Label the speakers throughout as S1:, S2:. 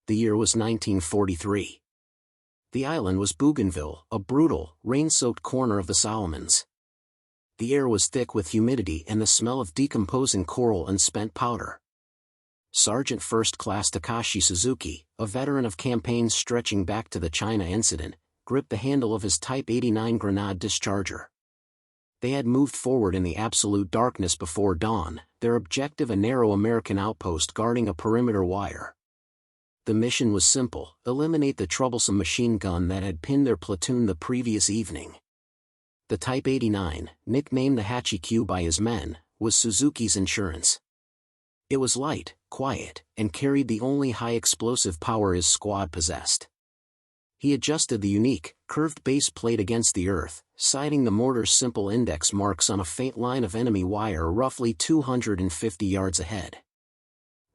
S1: The year was 1943. The island was Bougainville, a brutal, rain-soaked corner of the Solomons. The air was thick with humidity and the smell of decomposing coral and spent powder. Sergeant First Class Takashi Suzuki, a veteran of campaigns stretching back to the China incident, gripped the handle of his Type 89 Grenade Discharger. They had moved forward in the absolute darkness before dawn, their objective a narrow American outpost guarding a perimeter wire. The mission was simple: eliminate the troublesome machine gun that had pinned their platoon the previous evening. The Type 89, nicknamed the Hachi-Q by his men, was Suzuki's insurance. It was light, quiet, and carried the only high-explosive power his squad possessed. He adjusted the unique, curved base plate against the earth, sighting the mortar's simple index marks on a faint line of enemy wire roughly 250 yards ahead.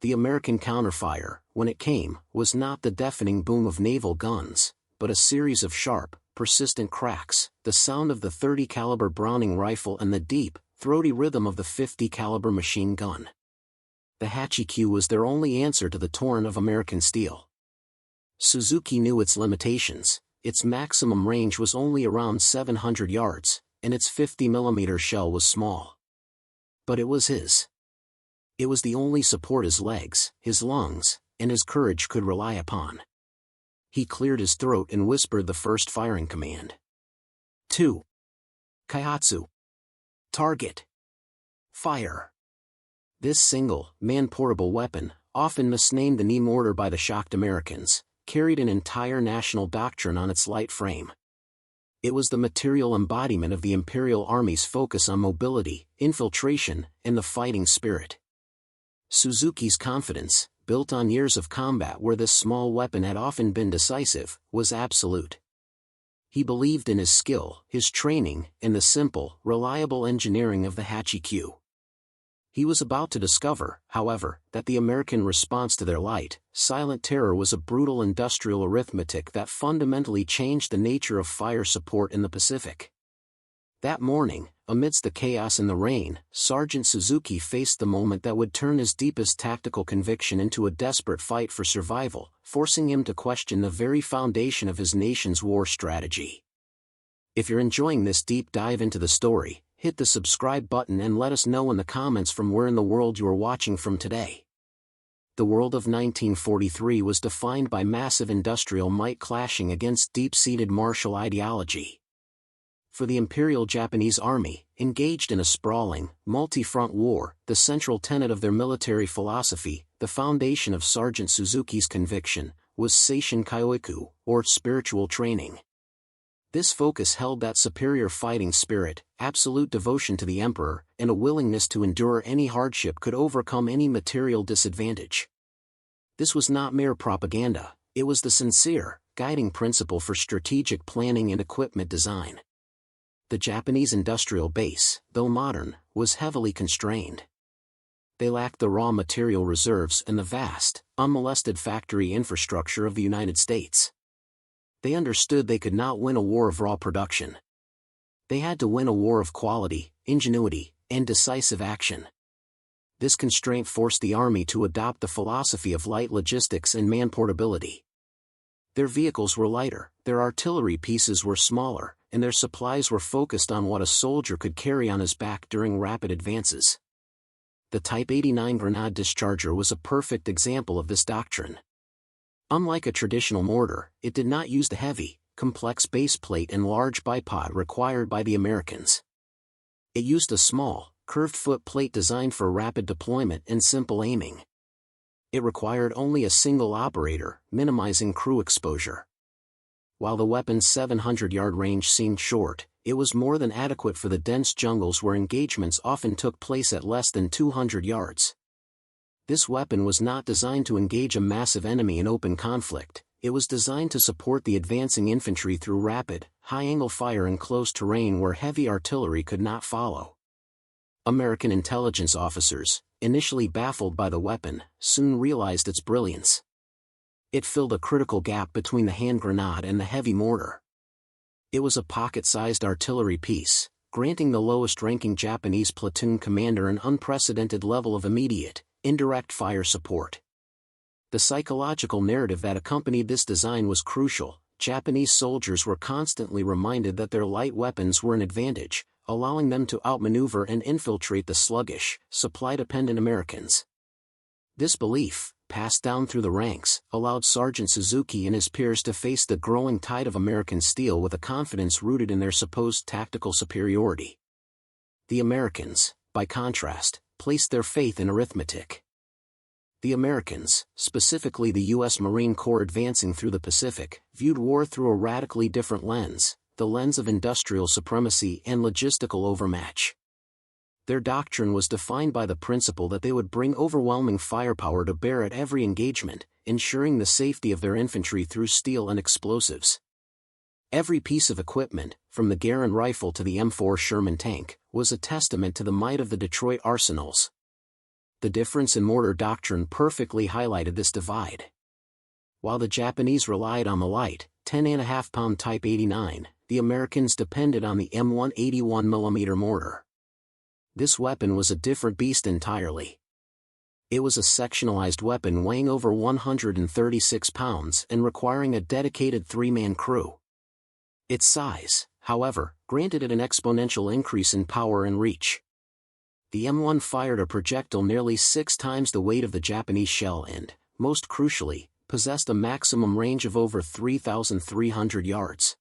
S1: The American counterfire, when it came, was not the deafening boom of naval guns, but a series of sharp, persistent cracks, the sound of the .30 caliber Browning rifle and the deep, throaty rhythm of the .50 caliber machine gun. The Hachi-Q was their only answer to the torrent of American steel. Suzuki knew its limitations. Its maximum range was only around 700 yards, and its 50mm shell was small. But it was his. It was the only support his legs, his lungs, and his courage could rely upon. He cleared his throat and whispered the first firing command. 2. Kaihatsu. Target. Fire. This single, man-portable weapon, often misnamed the knee mortar by the shocked Americans, carried an entire national doctrine on its light frame. It was the material embodiment of the Imperial Army's focus on mobility, infiltration, and the fighting spirit. Suzuki's confidence, built on years of combat where this small weapon had often been decisive, was absolute. He believed in his skill, his training, and the simple, reliable engineering of the Hachi-Q. He was about to discover, however, that the American response to their light, silent terror was a brutal industrial arithmetic that fundamentally changed the nature of fire support in the Pacific. That morning, amidst the chaos and the rain, Sergeant Suzuki faced the moment that would turn his deepest tactical conviction into a desperate fight for survival, forcing him to question the very foundation of his nation's war strategy. If you're enjoying this deep dive into the story, hit the subscribe button and let us know in the comments from where in the world you are watching from today. The world of 1943 was defined by massive industrial might clashing against deep-seated martial ideology. For the Imperial Japanese Army, engaged in a sprawling, multi-front war, the central tenet of their military philosophy, the foundation of Sergeant Suzuki's conviction, was Seishin Kyoiku, or spiritual training. This focus held that superior fighting spirit, absolute devotion to the emperor, and a willingness to endure any hardship could overcome any material disadvantage. This was not mere propaganda, it was the sincere, guiding principle for strategic planning and equipment design. The Japanese industrial base, though modern, was heavily constrained. They lacked the raw material reserves and the vast, unmolested factory infrastructure of the United States. They understood they could not win a war of raw production. They had to win a war of quality, ingenuity, and decisive action. This constraint forced the Army to adopt the philosophy of light logistics and man-portability. Their vehicles were lighter, their artillery pieces were smaller, and their supplies were focused on what a soldier could carry on his back during rapid advances. The Type 89 Grenade Discharger was a perfect example of this doctrine. Unlike a traditional mortar, it did not use the heavy, complex base plate and large bipod required by the Americans. It used a small, curved foot plate designed for rapid deployment and simple aiming. It required only a single operator, minimizing crew exposure. While the weapon's 700-yard range seemed short, it was more than adequate for the dense jungles where engagements often took place at less than 200 yards. This weapon was not designed to engage a massive enemy in open conflict, it was designed to support the advancing infantry through rapid, high-angle fire in close terrain where heavy artillery could not follow. American intelligence officers, initially baffled by the weapon, soon realized its brilliance. It filled a critical gap between the hand grenade and the heavy mortar. It was a pocket-sized artillery piece, granting the lowest-ranking Japanese platoon commander an unprecedented level of immediate, indirect fire support. The psychological narrative that accompanied this design was crucial. Japanese soldiers were constantly reminded that their light weapons were an advantage, allowing them to outmaneuver and infiltrate the sluggish, supply-dependent Americans. This belief, passed down through the ranks, allowed Sergeant Suzuki and his peers to face the growing tide of American steel with a confidence rooted in their supposed tactical superiority. The Americans, by contrast, placed their faith in arithmetic. The Americans, specifically the U.S. Marine Corps advancing through the Pacific, viewed war through a radically different lens, the lens of industrial supremacy and logistical overmatch. Their doctrine was defined by the principle that they would bring overwhelming firepower to bear at every engagement, ensuring the safety of their infantry through steel and explosives. Every piece of equipment, from the Garand rifle to the M4 Sherman tank, was a testament to the might of the Detroit arsenals. The difference in mortar doctrine perfectly highlighted this divide. While the Japanese relied on the light, 10.5-pound Type 89, the Americans depended on the M1 81mm mortar. This weapon was a different beast entirely. It was a sectionalized weapon weighing over 136 pounds and requiring a dedicated three-man crew. Its size, however, granted it an exponential increase in power and reach. The M1 fired a projectile nearly 6 times the weight of the Japanese shell and, most crucially, possessed a maximum range of over 3,300 yards.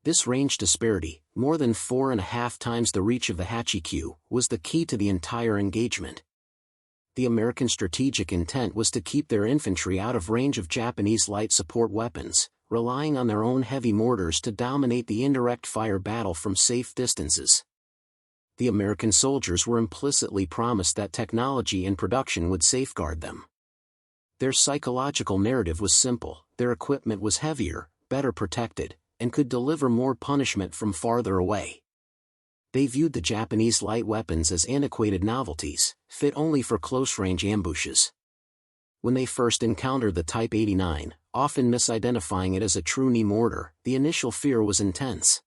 S1: This range disparity, more than 4.5 times the reach of the Hachikyū, was the key to the entire engagement. The American strategic intent was to keep their infantry out of range of Japanese light support weapons, relying on their own heavy mortars to dominate the indirect fire battle from safe distances. The American soldiers were implicitly promised that technology and production would safeguard them. Their psychological narrative was simple: their equipment was heavier, better protected, and could deliver more punishment from farther away. They viewed the Japanese light weapons as antiquated novelties, fit only for close-range ambushes. When they first encountered the Type 89, often misidentifying it as a true knee mortar, the initial fear was intense.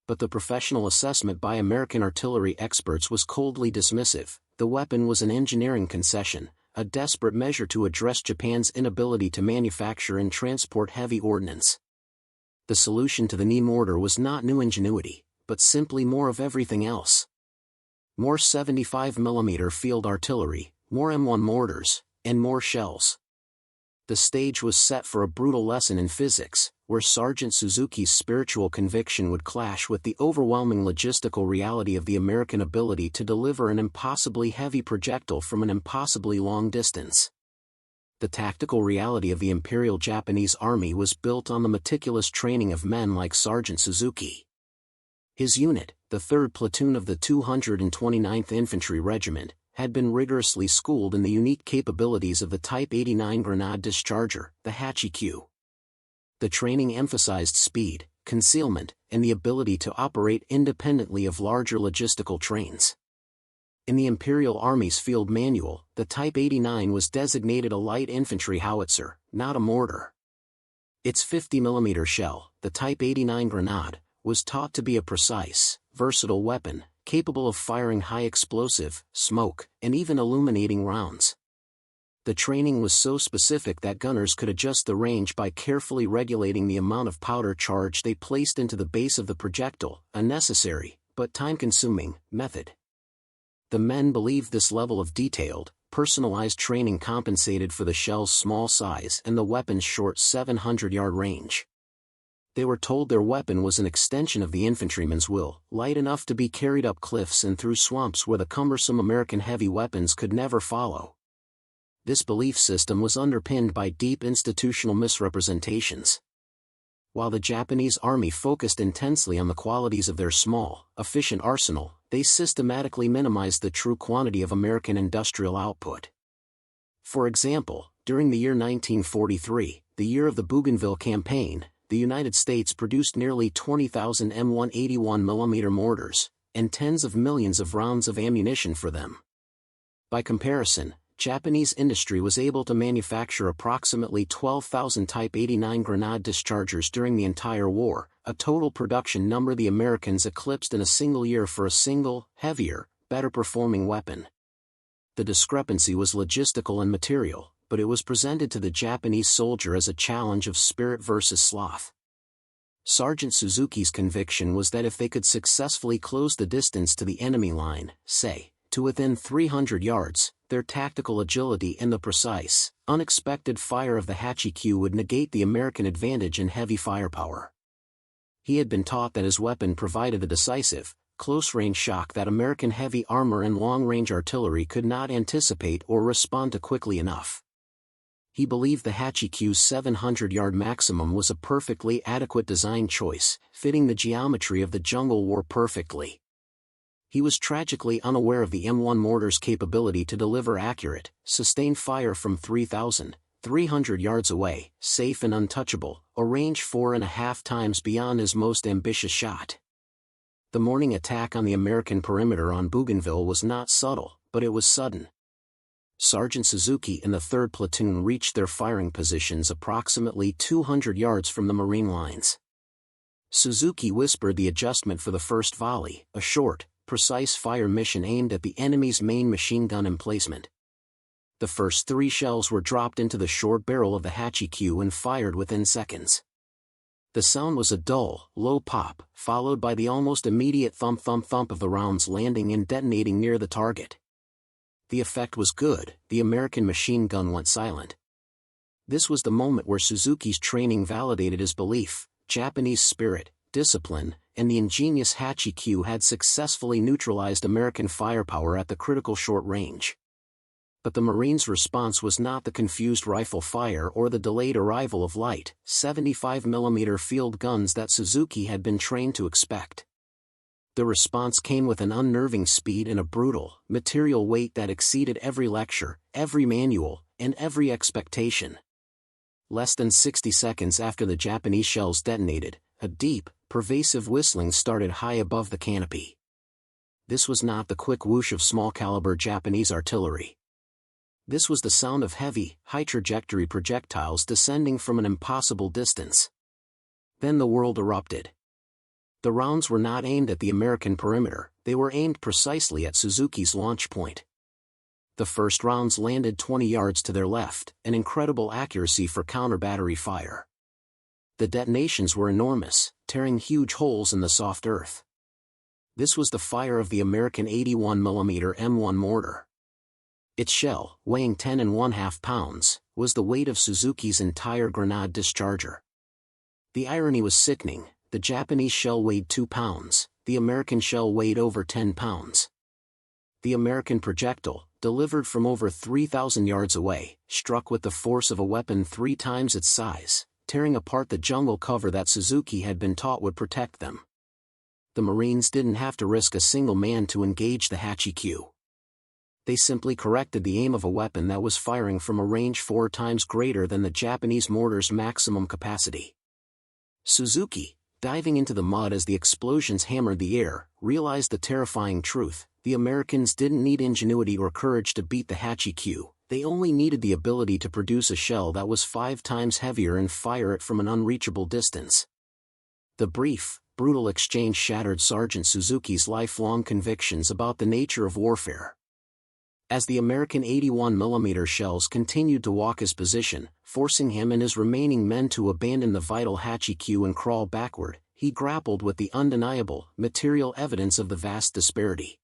S1: But the professional assessment by American artillery experts was coldly dismissive. The weapon was an engineering concession, a desperate measure to address Japan's inability to manufacture and transport heavy ordnance. The solution to the knee mortar was not new ingenuity, but simply more of everything else. More 75mm field artillery, more M1 mortars, and more shells. The stage was set for a brutal lesson in physics, where Sergeant Suzuki's spiritual conviction would clash with the overwhelming logistical reality of the American ability to deliver an impossibly heavy projectile from an impossibly long distance. The tactical reality of the Imperial Japanese Army was built on the meticulous training of men like Sergeant Suzuki. His unit, the 3rd Platoon of the 229th Infantry Regiment, had been rigorously schooled in the unique capabilities of the Type 89 Grenade Discharger, the Hachikyū. The training emphasized speed, concealment, and the ability to operate independently of larger logistical trains. In the Imperial Army's field manual, the Type 89 was designated a light infantry howitzer, not a mortar. Its 50mm shell, the Type 89 Grenade, was taught to be a precise, versatile weapon, capable of firing high explosive, smoke, and even illuminating rounds. The training was so specific that gunners could adjust the range by carefully regulating the amount of powder charge they placed into the base of the projectile, a necessary, but time-consuming, method. The men believed this level of detailed, personalized training compensated for the shell's small size and the weapon's short 700-yard range. They were told their weapon was an extension of the infantryman's will, light enough to be carried up cliffs and through swamps where the cumbersome American heavy weapons could never follow. This belief system was underpinned by deep institutional misrepresentations. While the Japanese Army focused intensely on the qualities of their small, efficient arsenal, they systematically minimized the true quantity of American industrial output. For example, during the year 1943, the year of the Bougainville Campaign, the United States produced nearly 20,000 M1 81mm mortars, and tens of millions of rounds of ammunition for them. By comparison, Japanese industry was able to manufacture approximately 12,000 Type 89 Grenade Dischargers during the entire war, a total production number the Americans eclipsed in a single year for a single, heavier, better-performing weapon. The discrepancy was logistical and material, but it was presented to the Japanese soldier as a challenge of spirit versus sloth. Sergeant Suzuki's conviction was that if they could successfully close the distance to the enemy line, say, to within 300 yards, their tactical agility and the precise, unexpected fire of the Hachi-Q would negate the American advantage in heavy firepower. He had been taught that his weapon provided the decisive, close-range shock that American heavy armor and long-range artillery could not anticipate or respond to quickly enough. He believed the Hachi-Q's 700-yard maximum was a perfectly adequate design choice, fitting the geometry of the jungle war perfectly. He was tragically unaware of the M1 mortar's capability to deliver accurate, sustained fire from 3,300 yards away, safe and untouchable, a range 4.5 times beyond his most ambitious shot. The morning attack on the American perimeter on Bougainville was not subtle, but it was sudden. Sergeant Suzuki and the 3rd Platoon reached their firing positions approximately 200 yards from the Marine lines. Suzuki whispered the adjustment for the first volley, a short, precise fire mission aimed at the enemy's main machine gun emplacement. The first 3 shells were dropped into the short barrel of the Hachi-Q and fired within seconds. The sound was a dull, low pop, followed by the almost immediate thump-thump-thump of the rounds landing and detonating near the target. The effect was good, the American machine gun went silent. This was the moment where Suzuki's training validated his belief: Japanese spirit, discipline, and the ingenious Hachi-Q had successfully neutralized American firepower at the critical short range. But the Marines' response was not the confused rifle fire or the delayed arrival of light, 75mm field guns that Suzuki had been trained to expect. The response came with an unnerving speed and a brutal, material weight that exceeded every lecture, every manual, and every expectation. Less than 60 seconds after the Japanese shells detonated, a deep, pervasive whistling started high above the canopy. This was not the quick whoosh of small-caliber Japanese artillery. This was the sound of heavy, high-trajectory projectiles descending from an impossible distance. Then the world erupted. The rounds were not aimed at the American perimeter, they were aimed precisely at Suzuki's launch point. The first rounds landed 20 yards to their left, an incredible accuracy for counter-battery fire. The detonations were enormous, tearing huge holes in the soft earth. This was the fire of the American 81mm M1 mortar. Its shell, weighing 10.5 pounds, was the weight of Suzuki's entire Grenade Discharger. The irony was sickening: the Japanese shell weighed 2 pounds, the American shell weighed over 10 pounds. The American projectile, delivered from over 3,000 yards away, struck with the force of a weapon 3 times its size, tearing apart the jungle cover that Suzuki had been taught would protect them. The Marines didn't have to risk a single man to engage the Hachi-Q. They simply corrected the aim of a weapon that was firing from a range 4 times greater than the Japanese mortar's maximum capacity. Suzuki, diving into the mud as the explosions hammered the air, realized the terrifying truth: the Americans didn't need ingenuity or courage to beat the Hachi-Q, they only needed the ability to produce a shell that was 5 times heavier and fire it from an unreachable distance. The brief, brutal exchange shattered Sergeant Suzuki's lifelong convictions about the nature of warfare. As the American 81mm shells continued to walk his position, forcing him and his remaining men to abandon the vital Hachi-Q and crawl backward, he grappled with the undeniable, material evidence of the vast disparity.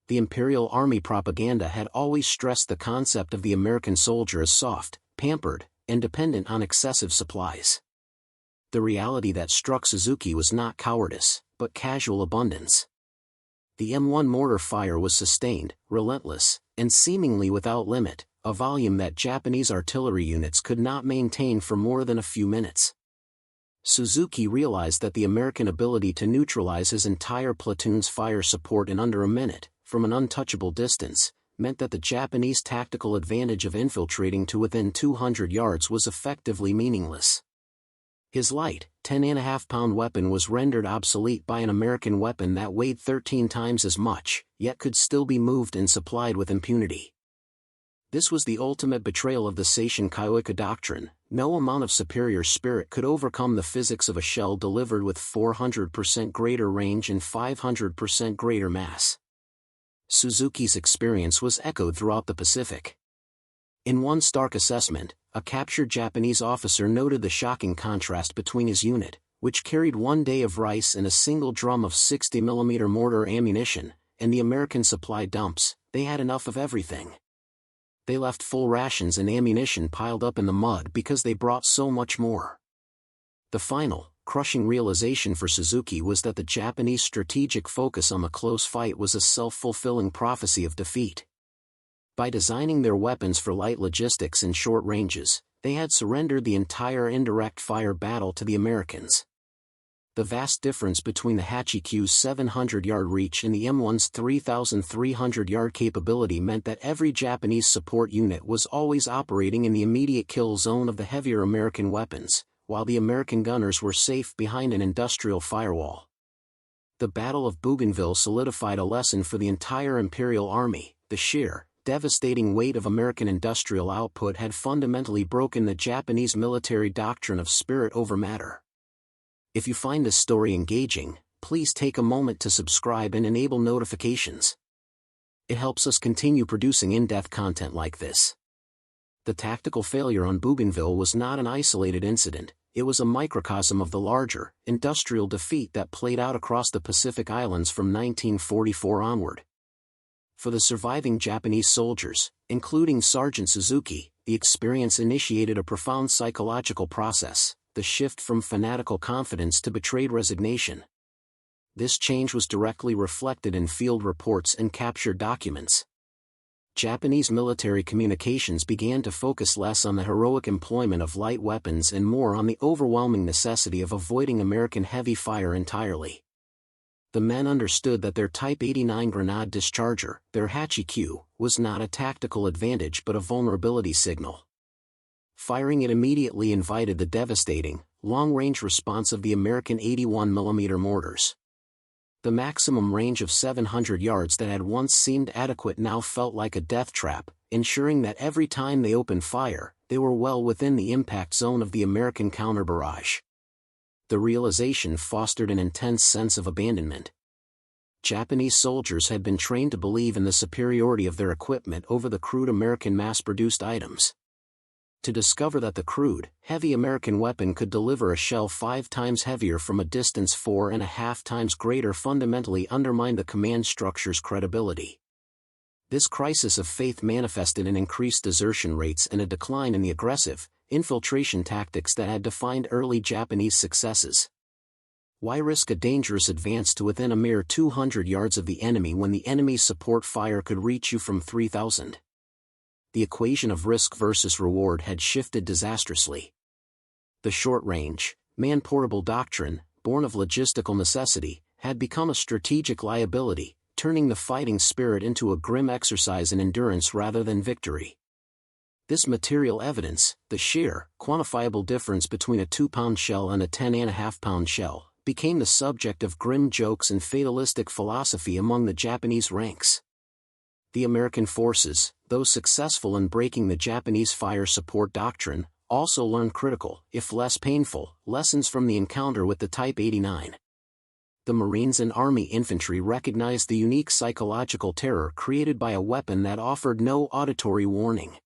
S1: The Imperial Army propaganda had always stressed the concept of the American soldier as soft, pampered, and dependent on excessive supplies. The reality that struck Suzuki was not cowardice, but casual abundance. The M1 mortar fire was sustained, relentless, and seemingly without limit, a volume that Japanese artillery units could not maintain for more than a few minutes. Suzuki realized that the American ability to neutralize his entire platoon's fire support in under a minute, from an untouchable distance, meant that the Japanese tactical advantage of infiltrating to within 200 yards was effectively meaningless. His light, 10.5-pound weapon was rendered obsolete by an American weapon that weighed 13 times as much, yet could still be moved and supplied with impunity. This was the ultimate betrayal of the Seishin Kyoika doctrine: no amount of superior spirit could overcome the physics of a shell delivered with 400% greater range and 500% greater mass. Suzuki's experience was echoed throughout the Pacific. In one stark assessment, a captured Japanese officer noted the shocking contrast between his unit, which carried 1 day of rice and a single drum of 60mm mortar ammunition, and the American supply dumps. They had enough of everything. They left full rations and ammunition piled up in the mud because they brought so much more. The final, crushing realization for Suzuki was that the Japanese strategic focus on the close fight was a self-fulfilling prophecy of defeat. By designing their weapons for light logistics and short ranges, they had surrendered the entire indirect fire battle to the Americans. The vast difference between the Hachikyu's 700-yard reach and the M1's 3,300-yard capability meant that every Japanese support unit was always operating in the immediate kill zone of the heavier American weapons, while the American gunners were safe behind an industrial firewall. The Battle of Bougainville solidified a lesson for the entire Imperial Army. The sheer, devastating weight of American industrial output had fundamentally broken the Japanese military doctrine of spirit over matter. If you find this story engaging, please take a moment to subscribe and enable notifications. It helps us continue producing in-depth content like this. The tactical failure on Bougainville was not an isolated incident, it was a microcosm of the larger, industrial defeat that played out across the Pacific Islands from 1944 onward. For the surviving Japanese soldiers, including Sergeant Suzuki, the experience initiated a profound psychological process, the shift from fanatical confidence to betrayed resignation. This change was directly reflected in field reports and captured documents. Japanese military communications began to focus less on the heroic employment of light weapons and more on the overwhelming necessity of avoiding American heavy fire entirely. The men understood that their Type 89 Grenade Discharger, their Hachikyu, was not a tactical advantage but a vulnerability signal. Firing it immediately invited the devastating, long-range response of the American 81mm Mortars. The maximum range of 700 yards that had once seemed adequate now felt like a death trap, ensuring that every time they opened fire, they were well within the impact zone of the American counter-barrage. The realization fostered an intense sense of abandonment. Japanese soldiers had been trained to believe in the superiority of their equipment over the crude American mass-produced items. To discover that the crude, heavy American weapon could deliver a shell 5 times heavier from a distance 4.5 times greater fundamentally undermined the command structure's credibility. This crisis of faith manifested in increased desertion rates and a decline in the aggressive, infiltration tactics that had defined early Japanese successes. Why risk a dangerous advance to within a mere 200 yards of the enemy when the enemy's support fire could reach you from 3,000? The equation of risk versus reward had shifted disastrously. The short-range, man-portable doctrine, born of logistical necessity, had become a strategic liability, turning the fighting spirit into a grim exercise in endurance rather than victory. This material evidence, the sheer, quantifiable difference between a 2-pound shell and a 10.5-pound shell, became the subject of grim jokes and fatalistic philosophy among the Japanese ranks. The American forces, though successful in breaking the Japanese fire support doctrine, also learned critical, if less painful, lessons from the encounter with the Type 89. The Marines and Army infantry recognized the unique psychological terror created by a weapon that offered no auditory warning.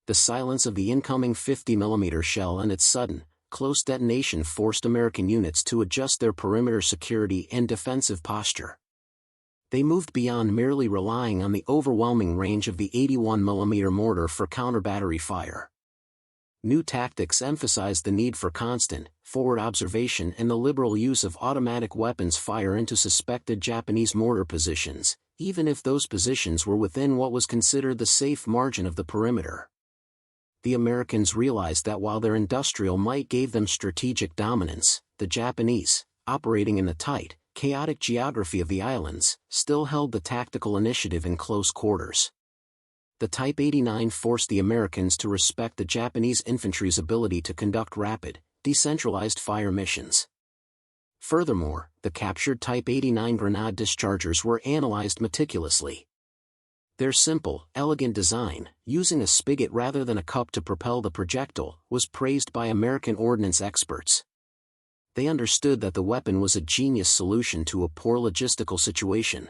S1: The silence of the incoming 50mm shell and its sudden, close detonation forced American units to adjust their perimeter security and defensive posture. They moved beyond merely relying on the overwhelming range of the 81mm mortar for counter-battery fire. New tactics emphasized the need for constant, forward observation and the liberal use of automatic weapons fire into suspected Japanese mortar positions, even if those positions were within what was considered the safe margin of the perimeter. The Americans realized that while their industrial might gave them strategic dominance, the Japanese, operating in the tight, chaotic geography of the islands, still held the tactical initiative in close quarters. The Type 89 forced the Americans to respect the Japanese infantry's ability to conduct rapid, decentralized fire missions. Furthermore, the captured Type 89 Grenade Dischargers were analyzed meticulously. Their simple, elegant design, using a spigot rather than a cup to propel the projectile, was praised by American ordnance experts. They understood that the weapon was a genius solution to a poor logistical situation.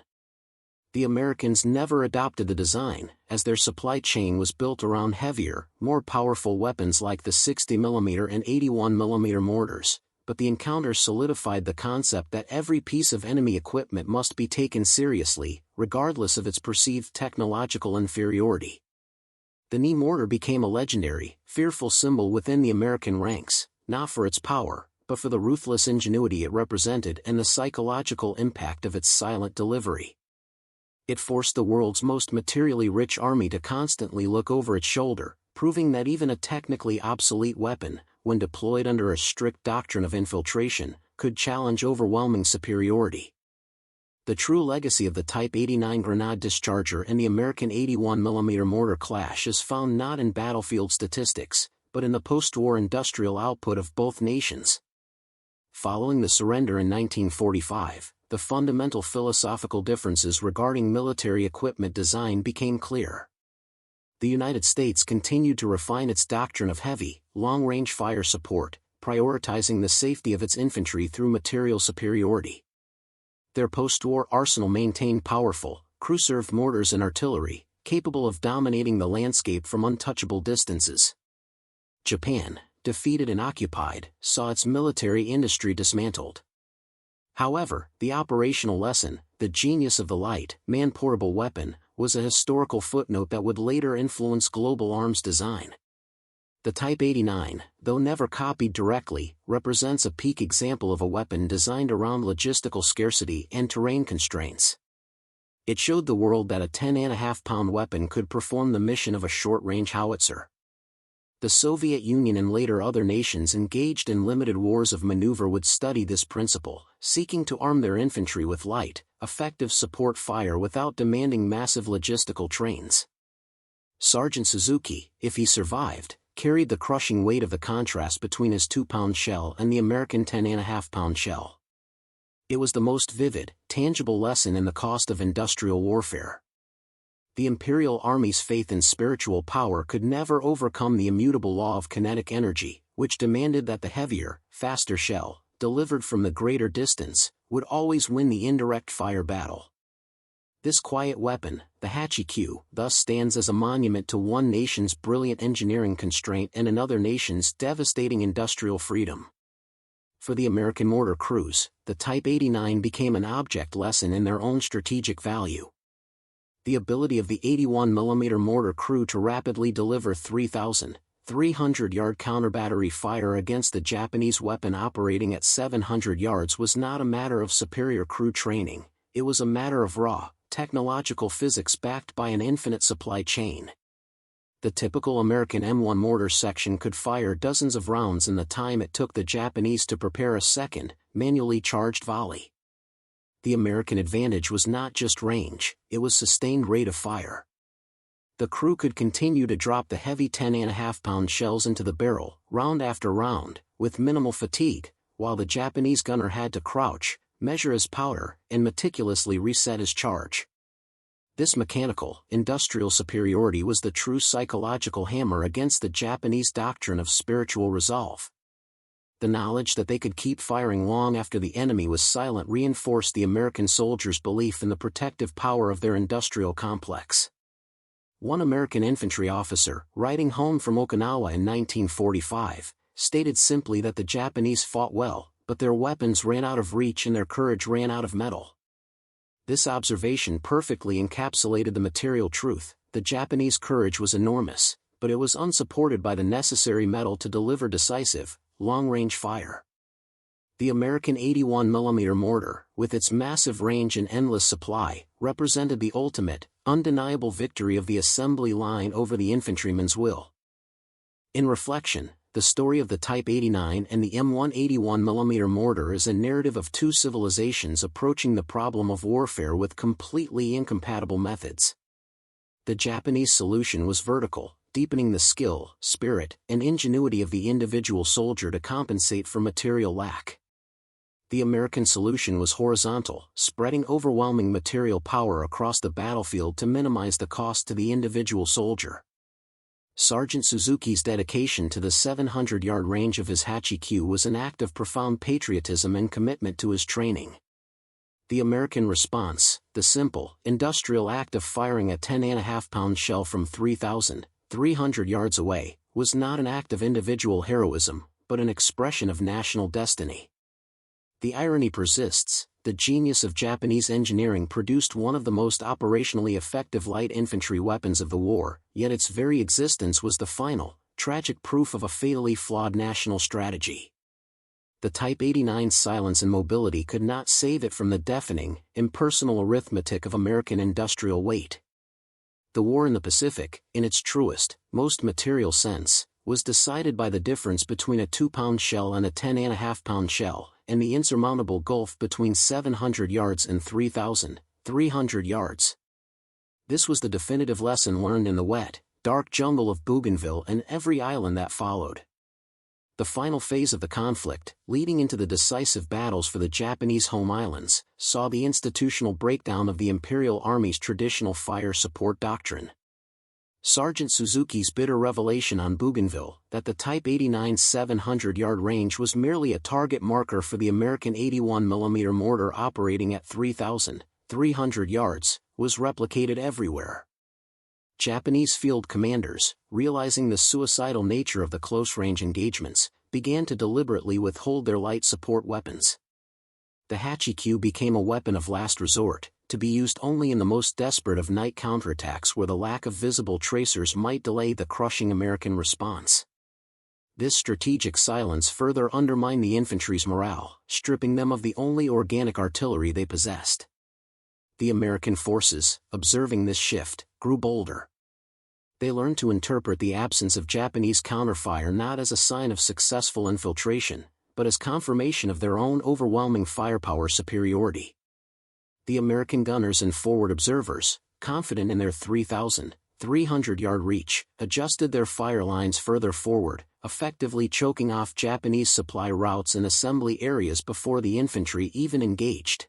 S1: The Americans never adopted the design, as their supply chain was built around heavier, more powerful weapons like the 60mm and 81mm mortars, but the encounter solidified the concept that every piece of enemy equipment must be taken seriously, regardless of its perceived technological inferiority. The knee mortar became a legendary, fearful symbol within the American ranks, not for its power, but for the ruthless ingenuity it represented and the psychological impact of its silent delivery. It forced the world's most materially rich army to constantly look over its shoulder, proving that even a technically obsolete weapon, when deployed under a strict doctrine of infiltration, could challenge overwhelming superiority. The true legacy of the Type 89 Grenade Discharger and the American 81mm mortar clash is found not in battlefield statistics, but in the post-war industrial output of both nations. Following the surrender in 1945, the fundamental philosophical differences regarding military equipment design became clear. The United States continued to refine its doctrine of heavy, long-range fire support, prioritizing the safety of its infantry through material superiority. Their post-war arsenal maintained powerful, crew-served mortars and artillery, capable of dominating the landscape from untouchable distances. Japan, defeated and occupied, saw its military industry dismantled. However, the operational lesson, the genius of the light, man-portable weapon, was a historical footnote that would later influence global arms design. The Type 89, though never copied directly, represents a peak example of a weapon designed around logistical scarcity and terrain constraints. It showed the world that a 10.5-pound weapon could perform the mission of a short-range howitzer. The Soviet Union and later other nations engaged in limited wars of maneuver would study this principle, seeking to arm their infantry with light, effective support fire without demanding massive logistical trains. Sergeant Suzuki, if he survived, carried the crushing weight of the contrast between his 2-pound shell and the American 10.5-pound shell. It was the most vivid, tangible lesson in the cost of industrial warfare. The Imperial Army's faith in spiritual power could never overcome the immutable law of kinetic energy, which demanded that the heavier, faster shell, delivered from the greater distance, would always win the indirect fire battle. This quiet weapon, the Hachi-Q, thus stands as a monument to one nation's brilliant engineering constraint and another nation's devastating industrial freedom. For the American mortar crews, the Type 89 became an object lesson in their own strategic value. The ability of the 81mm mortar crew to rapidly deliver 3,300-yard counter-battery fire against the Japanese weapon operating at 700 yards was not a matter of superior crew training, it was a matter of raw, technological physics backed by an infinite supply chain. The typical American M1 mortar section could fire dozens of rounds in the time it took the Japanese to prepare a second, manually charged volley. The American advantage was not just range, it was sustained rate of fire. The crew could continue to drop the heavy 10.5-pound shells into the barrel, round after round, with minimal fatigue, while the Japanese gunner had to crouch, measure his powder, and meticulously reset his charge. This mechanical, industrial superiority was the true psychological hammer against the Japanese doctrine of spiritual resolve. The knowledge that they could keep firing long after the enemy was silent reinforced the American soldiers' belief in the protective power of their industrial complex. One American infantry officer, writing home from Okinawa in 1945, stated simply that the Japanese fought well, but their weapons ran out of reach and their courage ran out of metal. This observation perfectly encapsulated the material truth: the Japanese courage was enormous, but it was unsupported by the necessary metal to deliver decisive, long-range fire. The American 81mm mortar, with its massive range and endless supply, represented the ultimate, undeniable victory of the assembly line over the infantryman's will. In reflection, the story of the Type 89 and the M1 81mm mortar is a narrative of two civilizations approaching the problem of warfare with completely incompatible methods. The Japanese solution was vertical, deepening the skill, spirit, and ingenuity of the individual soldier to compensate for material lack. The American solution was horizontal, spreading overwhelming material power across the battlefield to minimize the cost to the individual soldier. Sergeant Suzuki's dedication to the 700-yard range of his Hachi-Q was an act of profound patriotism and commitment to his training. The American response, the simple, industrial act of firing a 10.5-pound shell from 3,300 yards away, was not an act of individual heroism, but an expression of national destiny. The irony persists. The genius of Japanese engineering produced one of the most operationally effective light infantry weapons of the war, yet its very existence was the final, tragic proof of a fatally flawed national strategy. The Type 89's silence and mobility could not save it from the deafening, impersonal arithmetic of American industrial weight. The war in the Pacific, in its truest, most material sense, was decided by the difference between a 2-pound shell and a 10.5-pound shell, and the insurmountable gulf between 700 yards and 3,300 yards. This was the definitive lesson learned in the wet, dark jungle of Bougainville and every island that followed. The final phase of the conflict, leading into the decisive battles for the Japanese home islands, saw the institutional breakdown of the Imperial Army's traditional fire support doctrine. Sergeant Suzuki's bitter revelation on Bougainville, that the Type 89's 700-yard range was merely a target marker for the American 81mm mortar operating at 3,300 yards, was replicated everywhere. Japanese field commanders, realizing the suicidal nature of the close-range engagements, began to deliberately withhold their light support weapons. The Hachikyu became a weapon of last resort, to be used only in the most desperate of night counterattacks where the lack of visible tracers might delay the crushing American response. This strategic silence further undermined the infantry's morale, stripping them of the only organic artillery they possessed. The American forces, observing this shift, grew bolder. They learned to interpret the absence of Japanese counterfire not as a sign of successful infiltration, but as confirmation of their own overwhelming firepower superiority. The American gunners and forward observers, confident in their 3,300-yard reach, adjusted their fire lines further forward, effectively choking off Japanese supply routes and assembly areas before the infantry even engaged.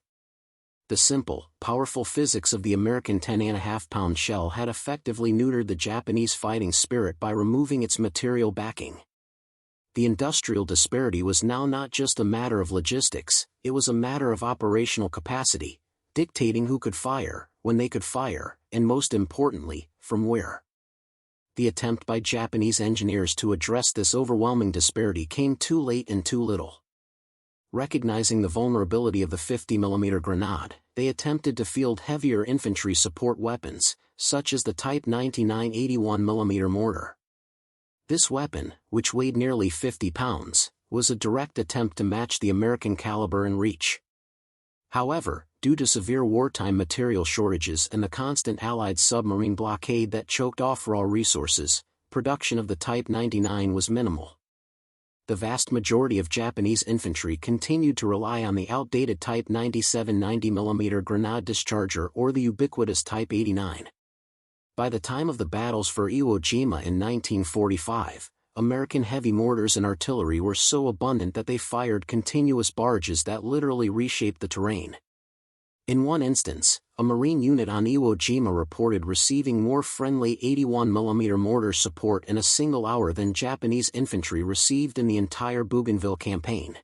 S1: The simple, powerful physics of the American 10.5-pound shell had effectively neutered the Japanese fighting spirit by removing its material backing. The industrial disparity was now not just a matter of logistics, it was a matter of operational capacity, dictating who could fire, when they could fire, and most importantly, from where. The attempt by Japanese engineers to address this overwhelming disparity came too late and too little. Recognizing the vulnerability of the 50mm Grenade, they attempted to field heavier infantry support weapons, such as the Type 99 81mm Mortar. This weapon, which weighed nearly 50 pounds, was a direct attempt to match the American caliber and reach. However, due to severe wartime material shortages and the constant Allied submarine blockade that choked off raw resources, production of the Type 99 was minimal. The vast majority of Japanese infantry continued to rely on the outdated Type 97 90mm Grenade Discharger or the ubiquitous Type 89. By the time of the battles for Iwo Jima in 1945, American heavy mortars and artillery were so abundant that they fired continuous barrages that literally reshaped the terrain. In one instance, a Marine unit on Iwo Jima reported receiving more friendly 81mm mortar support in a single hour than Japanese infantry received in the entire Bougainville campaign.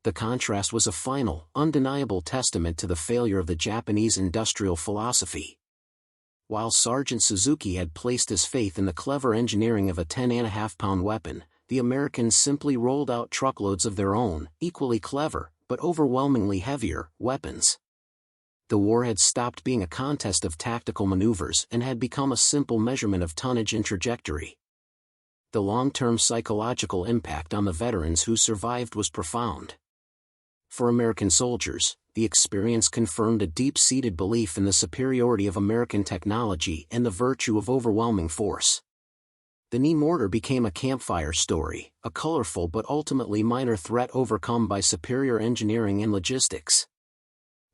S1: The contrast was a final, undeniable testament to the failure of the Japanese industrial philosophy. While Sergeant Suzuki had placed his faith in the clever engineering of a 10.5-pound weapon, the Americans simply rolled out truckloads of their own, equally clever, but overwhelmingly heavier, weapons. The war had stopped being a contest of tactical maneuvers and had become a simple measurement of tonnage and trajectory. The long-term psychological impact on the veterans who survived was profound. For American soldiers, the experience confirmed a deep-seated belief in the superiority of American technology and the virtue of overwhelming force. The knee mortar became a campfire story, a colorful but ultimately minor threat overcome by superior engineering and logistics.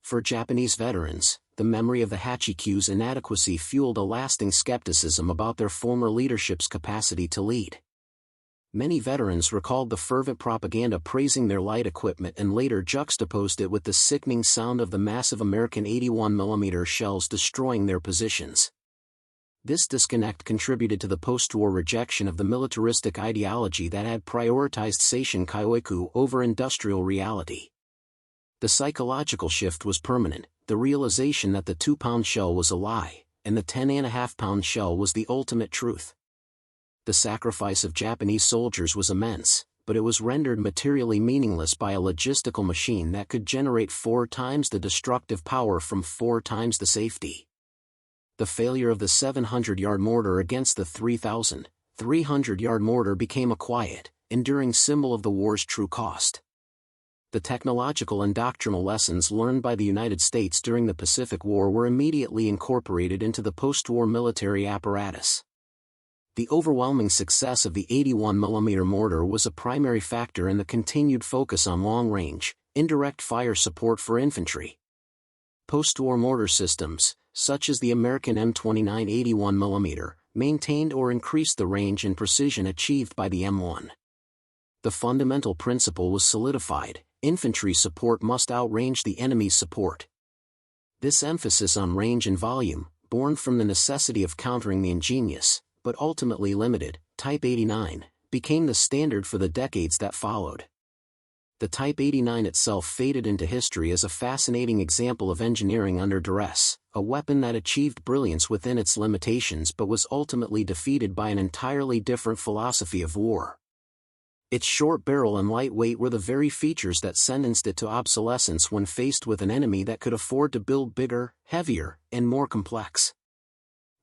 S1: For Japanese veterans, the memory of the Hachikyu's inadequacy fueled a lasting skepticism about their former leadership's capacity to lead. Many veterans recalled the fervent propaganda praising their light equipment and later juxtaposed it with the sickening sound of the massive American 81mm shells destroying their positions. This disconnect contributed to the post-war rejection of the militaristic ideology that had prioritized Seishin Kyoiku over industrial reality. The psychological shift was permanent, the realization that the 2-pound shell was a lie, and the 10.5-pound shell was the ultimate truth. The sacrifice of Japanese soldiers was immense, but it was rendered materially meaningless by a logistical machine that could generate 4 times the destructive power from 4 times the safety. The failure of the 700-yard mortar against the 3,300-yard mortar became a quiet, enduring symbol of the war's true cost. The technological and doctrinal lessons learned by the United States during the Pacific War were immediately incorporated into the post-war military apparatus. The overwhelming success of the 81mm mortar was a primary factor in the continued focus on long-range, indirect fire support for infantry. Post-war mortar systems, such as the American M29 81mm, maintained or increased the range and precision achieved by the M1. The fundamental principle was solidified: infantry support must outrange the enemy's support. This emphasis on range and volume, born from the necessity of countering the ingenious, but ultimately limited, Type 89, became the standard for the decades that followed. The Type 89 itself faded into history as a fascinating example of engineering under duress, a weapon that achieved brilliance within its limitations but was ultimately defeated by an entirely different philosophy of war. Its short barrel and light weight were the very features that sentenced it to obsolescence when faced with an enemy that could afford to build bigger, heavier, and more complex.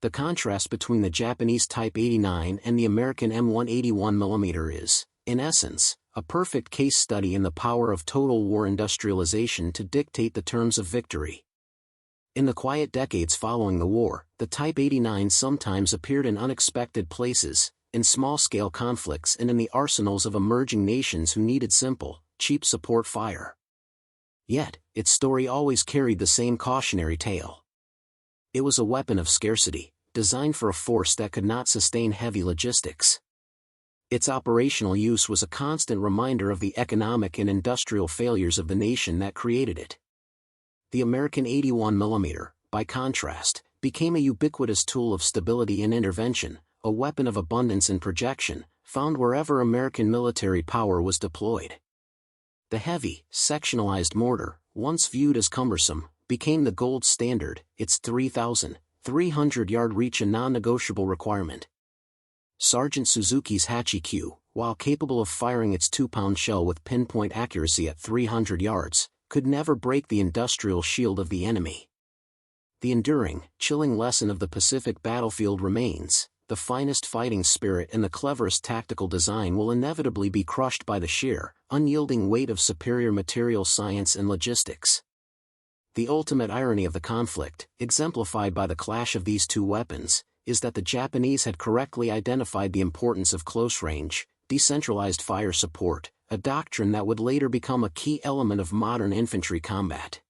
S1: The contrast between the Japanese Type 89 and the American M1 81mm is, in essence, a perfect case study in the power of total war industrialization to dictate the terms of victory. In the quiet decades following the war, the Type 89 sometimes appeared in unexpected places, in small-scale conflicts and in the arsenals of emerging nations who needed simple, cheap support fire. Yet, its story always carried the same cautionary tale. It was a weapon of scarcity, designed for a force that could not sustain heavy logistics. Its operational use was a constant reminder of the economic and industrial failures of the nation that created it. The American 81mm, by contrast, became a ubiquitous tool of stability and intervention, a weapon of abundance and projection, found wherever American military power was deployed. The heavy, sectionalized mortar, once viewed as cumbersome, became the gold standard, its 3,300-yard reach a non-negotiable requirement. Sergeant Suzuki's Hachi-Q, while capable of firing its 2-pound shell with pinpoint accuracy at 300 yards, could never break the industrial shield of the enemy. The enduring, chilling lesson of the Pacific battlefield remains: the finest fighting spirit and the cleverest tactical design will inevitably be crushed by the sheer, unyielding weight of superior material science and logistics. The ultimate irony of the conflict, exemplified by the clash of these two weapons, is that the Japanese had correctly identified the importance of close-range, decentralized fire support, a doctrine that would later become a key element of modern infantry combat.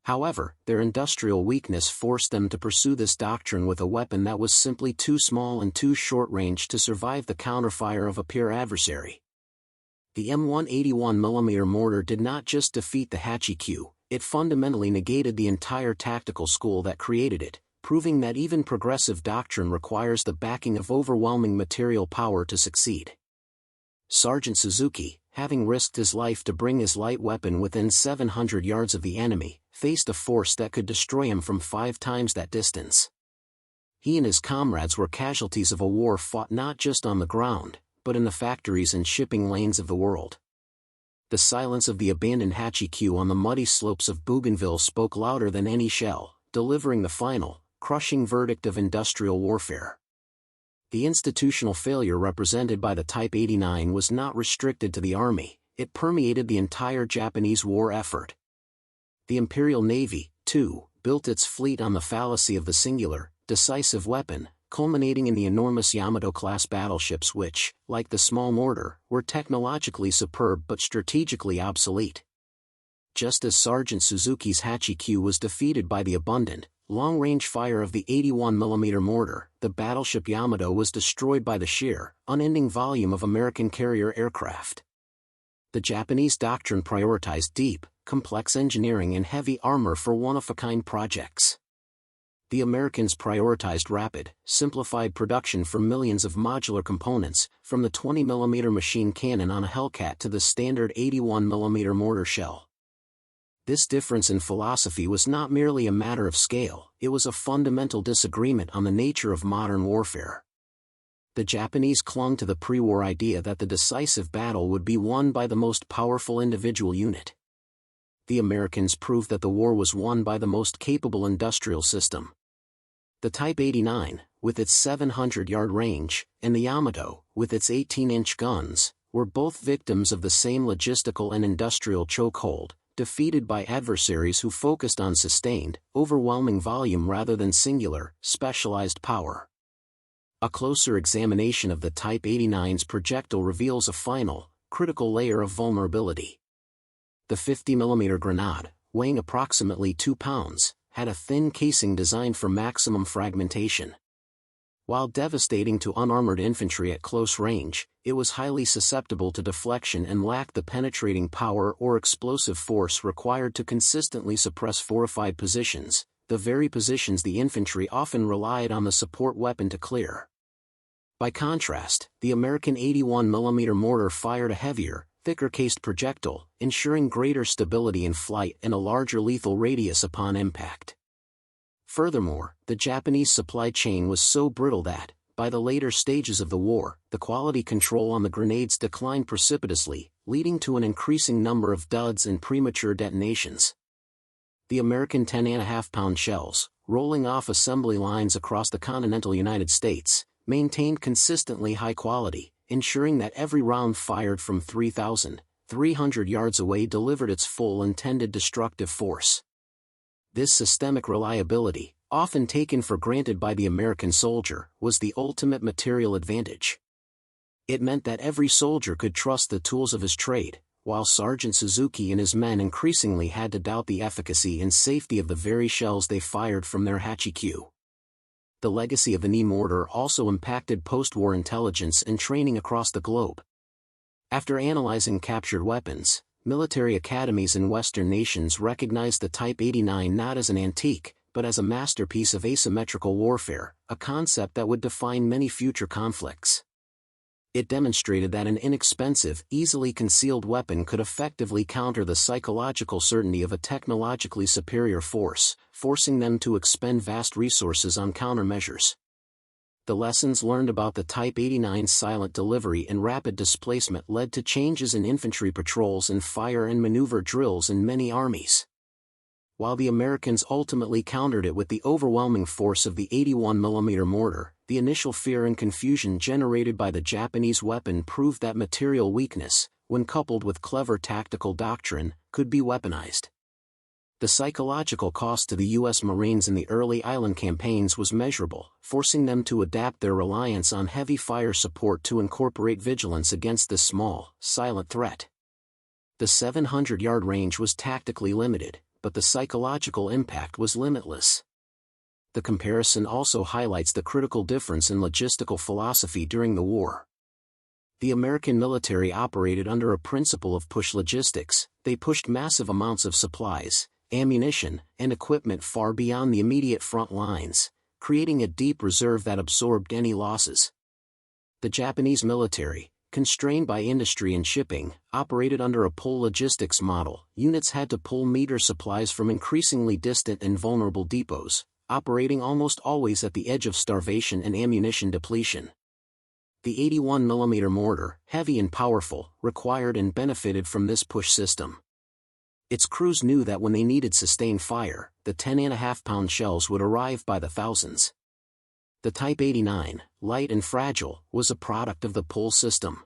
S1: However, their industrial weakness forced them to pursue this doctrine with a weapon that was simply too small and too short-range to survive the counterfire of a peer adversary. The M1 81mm mortar did not just defeat the Hachi-Q, it fundamentally negated the entire tactical school that created it, proving that even progressive doctrine requires the backing of overwhelming material power to succeed. Sergeant Suzuki, having risked his life to bring his light weapon within 700 yards of the enemy, faced a force that could destroy him from 5 times that distance. He and his comrades were casualties of a war fought not just on the ground, but in the factories and shipping lanes of the world. The silence of the abandoned Hachi-Q on the muddy slopes of Bougainville spoke louder than any shell, delivering the final, crushing verdict of industrial warfare. The institutional failure represented by the Type 89 was not restricted to the Army, it permeated the entire Japanese war effort. The Imperial Navy, too, built its fleet on the fallacy of the singular, decisive weapon, culminating in the enormous Yamato-class battleships which, like the small mortar, were technologically superb but strategically obsolete. Just as Sergeant Suzuki's Hachi-Q was defeated by the abundant, long-range fire of the 81mm mortar, the battleship Yamato was destroyed by the sheer, unending volume of American carrier aircraft. The Japanese doctrine prioritized deep, complex engineering and heavy armor for one-of-a-kind projects. The Americans prioritized rapid, simplified production for millions of modular components, from the 20mm machine cannon on a Hellcat to the standard 81mm mortar shell. This difference in philosophy was not merely a matter of scale, it was a fundamental disagreement on the nature of modern warfare. The Japanese clung to the pre-war idea that the decisive battle would be won by the most powerful individual unit. The Americans proved that the war was won by the most capable industrial system. The Type 89, with its 700-yard range, and the Yamato, with its 18-inch guns, were both victims of the same logistical and industrial chokehold, defeated by adversaries who focused on sustained, overwhelming volume rather than singular, specialized power. A closer examination of the Type 89's projectile reveals a final, critical layer of vulnerability. The 50mm grenade, weighing approximately 2 pounds, had a thin casing designed for maximum fragmentation. While devastating to unarmored infantry at close range, it was highly susceptible to deflection and lacked the penetrating power or explosive force required to consistently suppress fortified positions, the very positions the infantry often relied on the support weapon to clear. By contrast, the American 81mm mortar fired a heavier, thicker-cased projectile, ensuring greater stability in flight and a larger lethal radius upon impact. Furthermore, the Japanese supply chain was so brittle that, by the later stages of the war, the quality control on the grenades declined precipitously, leading to an increasing number of duds and premature detonations. The American 10.5-pound shells, rolling off assembly lines across the continental United States, maintained consistently high quality, ensuring that every round fired from 3,300 yards away delivered its full intended destructive force. This systemic reliability, often taken for granted by the American soldier, was the ultimate material advantage. It meant that every soldier could trust the tools of his trade, while Sergeant Suzuki and his men increasingly had to doubt the efficacy and safety of the very shells they fired from their Hachi-Q. The legacy of the NE mortar also impacted post-war intelligence and training across the globe. After analyzing captured weapons, military academies in Western nations recognized the Type 89 not as an antique, but as a masterpiece of asymmetrical warfare, a concept that would define many future conflicts. It demonstrated that an inexpensive, easily concealed weapon could effectively counter the psychological certainty of a technologically superior force, forcing them to expend vast resources on countermeasures. The lessons learned about the Type 89's silent delivery and rapid displacement led to changes in infantry patrols and fire and maneuver drills in many armies. While the Americans ultimately countered it with the overwhelming force of the 81mm mortar, the initial fear and confusion generated by the Japanese weapon proved that material weakness, when coupled with clever tactical doctrine, could be weaponized. The psychological cost to the U.S. Marines in the early island campaigns was measurable, forcing them to adapt their reliance on heavy fire support to incorporate vigilance against this small, silent threat. The 700-yard range was tactically limited, but the psychological impact was limitless. The comparison also highlights the critical difference in logistical philosophy during the war. The American military operated under a principle of push logistics. They pushed massive amounts of supplies, ammunition, and equipment far beyond the immediate front lines, creating a deep reserve that absorbed any losses. The Japanese military, constrained by industry and shipping, operated under a pull logistics model. Units had to pull meter supplies from increasingly distant and vulnerable depots, operating almost always at the edge of starvation and ammunition depletion. The 81mm mortar, heavy and powerful, required and benefited from this push system. Its crews knew that when they needed sustained fire, the 10.5-pound shells would arrive by the thousands. The Type 89, light and fragile, was a product of the pull system.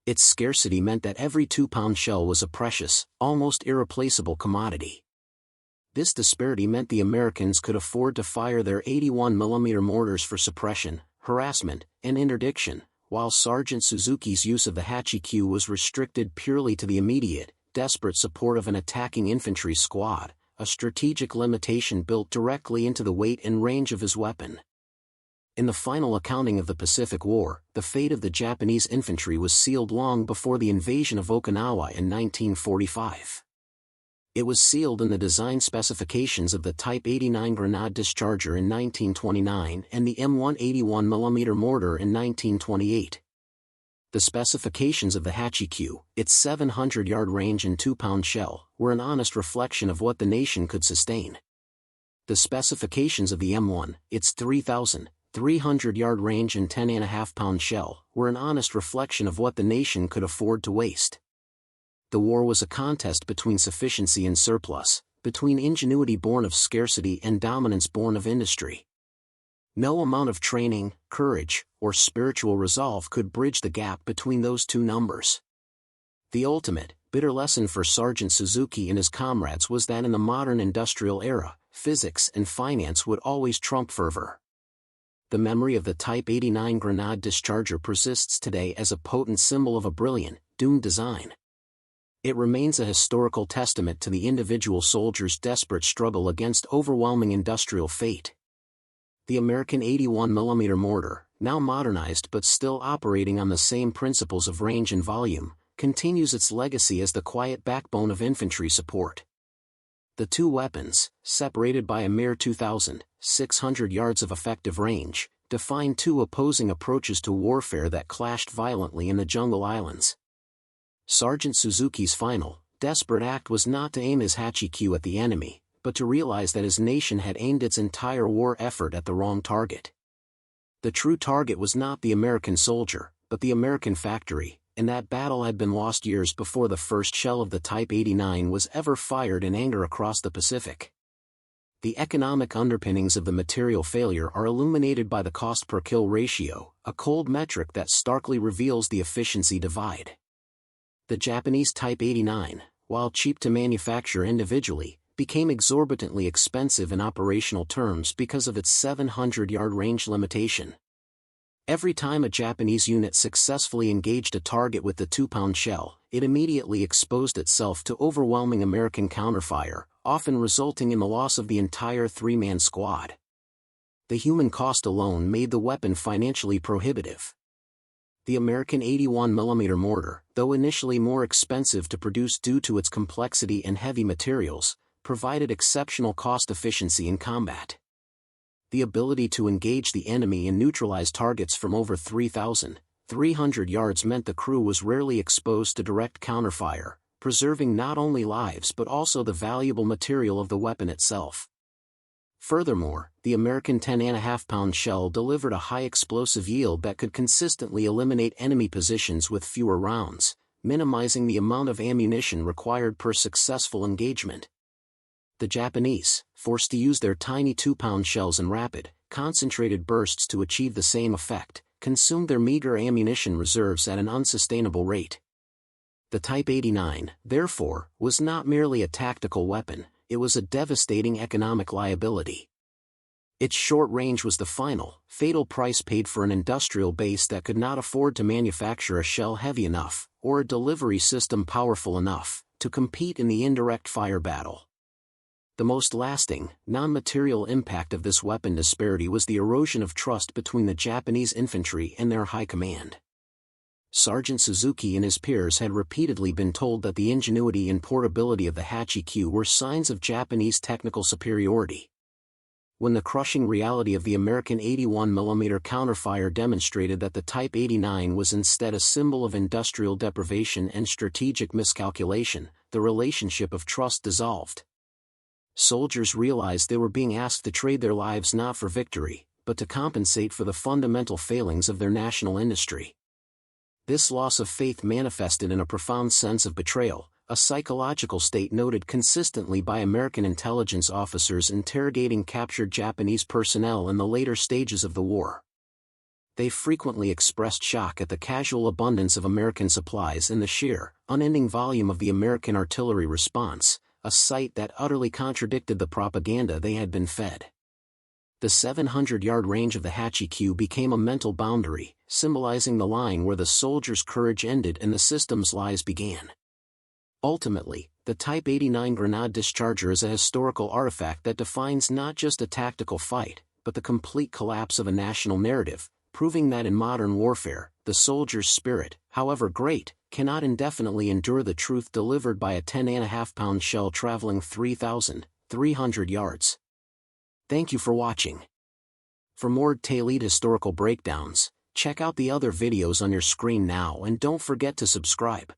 S1: Its scarcity meant that every 2-pound shell was a precious, almost irreplaceable commodity. This disparity meant the Americans could afford to fire their 81mm mortars for suppression, harassment, and interdiction, while Sergeant Suzuki's use of the Hachi-Q was restricted purely to the immediate, desperate support of an attacking infantry squad, a strategic limitation built directly into the weight and range of his weapon. In the final accounting of the Pacific War, the fate of the Japanese infantry was sealed long before the invasion of Okinawa in 1945. It was sealed in the design specifications of the Type 89 Grenade Discharger in 1929 and the M1 81mm mortar in 1928. The specifications of the Hachi-Q, its 700-yard range and 2-pound shell, were an honest reflection of what the nation could sustain. The specifications of the M1, its 3,300-yard range and 10.5-pound shell, were an honest reflection of what the nation could afford to waste. The war was a contest between sufficiency and surplus, between ingenuity born of scarcity and dominance born of industry. No amount of training, courage, or spiritual resolve could bridge the gap between those two numbers. The ultimate, bitter lesson for Sergeant Suzuki and his comrades was that in the modern industrial era, physics and finance would always trump fervor. The memory of the Type 89 Grenade Discharger persists today as a potent symbol of a brilliant, doomed design. It remains a historical testament to the individual soldier's desperate struggle against overwhelming industrial fate. The American 81mm mortar, now modernized but still operating on the same principles of range and volume, continues its legacy as the quiet backbone of infantry support. The two weapons, separated by a mere 2,600 yards of effective range, define two opposing approaches to warfare that clashed violently in the jungle islands. Sergeant Suzuki's final, desperate act was not to aim his Hachi-Q at the enemy, but to realize that his nation had aimed its entire war effort at the wrong target. The true target was not the American soldier, but the American factory, and that battle had been lost years before the first shell of the Type 89 was ever fired in anger across the Pacific. The economic underpinnings of the material failure are illuminated by the cost per kill ratio, a cold metric that starkly reveals the efficiency divide. The Japanese Type 89, while cheap to manufacture individually, became exorbitantly expensive in operational terms because of its 700-yard range limitation. Every time a Japanese unit successfully engaged a target with the 2-pound shell, it immediately exposed itself to overwhelming American counterfire, often resulting in the loss of the entire 3-man squad. The human cost alone made the weapon financially prohibitive. The American 81mm mortar, though initially more expensive to produce due to its complexity and heavy materials, provided exceptional cost efficiency in combat. The ability to engage the enemy and neutralize targets from over 3,300 yards meant the crew was rarely exposed to direct counterfire, preserving not only lives but also the valuable material of the weapon itself. Furthermore, the American 10.5-pound shell delivered a high explosive yield that could consistently eliminate enemy positions with fewer rounds, minimizing the amount of ammunition required per successful engagement. The Japanese, forced to use their tiny 2-pound shells in rapid, concentrated bursts to achieve the same effect, consumed their meager ammunition reserves at an unsustainable rate. The Type 89, therefore, was not merely a tactical weapon, it was a devastating economic liability. Its short range was the final, fatal price paid for an industrial base that could not afford to manufacture a shell heavy enough, or a delivery system powerful enough, to compete in the indirect fire battle. The most lasting, non-material impact of this weapon disparity was the erosion of trust between the Japanese infantry and their high command. Sergeant Suzuki and his peers had repeatedly been told that the ingenuity and portability of the Hachi-Q were signs of Japanese technical superiority. When the crushing reality of the American 81mm counterfire demonstrated that the Type 89 was instead a symbol of industrial deprivation and strategic miscalculation, the relationship of trust dissolved. Soldiers realized they were being asked to trade their lives not for victory, but to compensate for the fundamental failings of their national industry. This loss of faith manifested in a profound sense of betrayal, a psychological state noted consistently by American intelligence officers interrogating captured Japanese personnel in the later stages of the war. They frequently expressed shock at the casual abundance of American supplies and the sheer, unending volume of the American artillery response, a sight that utterly contradicted the propaganda they had been fed. The 700-yard range of the Hachi-Q became a mental boundary, symbolizing the line where the soldier's courage ended and the system's lies began. Ultimately, the Type 89 Grenade Discharger is a historical artifact that defines not just a tactical fight, but the complete collapse of a national narrative, proving that in modern warfare, the soldier's spirit, however great, cannot indefinitely endure the truth delivered by a 10.5-pound shell traveling 3,300 yards. Thank you for watching. For more detailed historical breakdowns, check out the other videos on your screen now and don't forget to subscribe.